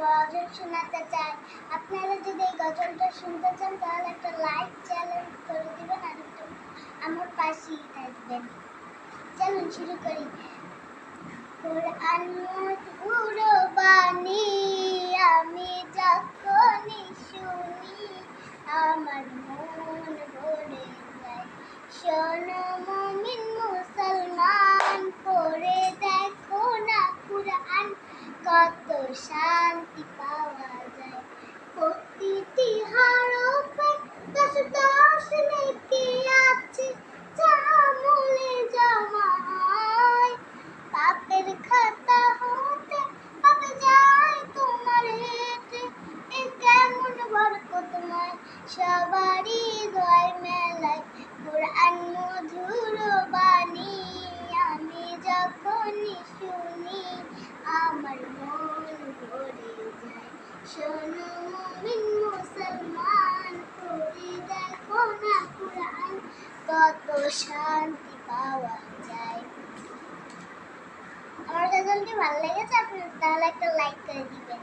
গজল শোনাতে চাই। আপনারা যদি এই গজলটা শুনতে চান তাহলে একটা লাইক চ্যানেল করে দিবেন আর একটু আমার পাশেই থাকবেন। চলুন শুরু করি। কোরআন মধুর বাণী আমি যখনই শুনি আমার মন ভরে যায়। শোনো মুমিন মুসলমান, পড়ে দেখো না কুরআন, কত শান্তি পাওয়া যায়। প্রতিটি হরফে 10 নেকি আছে, যা আমলে জমা হয়। পাপের খাতা হতে পাপে যায় তোমার হেঁটে, এ কেমন বরকতময় সবারই হৃদয় মেলায়। কোরআন মধুর বাণী আমি যখনই শুনি আমার মন ভরে যায়। শোনো মুমিন মুসলমান, পড়ে দেখো না কুরআন, কত শান্তি পাওয়া যায়। আমার গজলটি ভালো লেগেছে আপনার, তাহলে একটা লাইক করে দিবেন।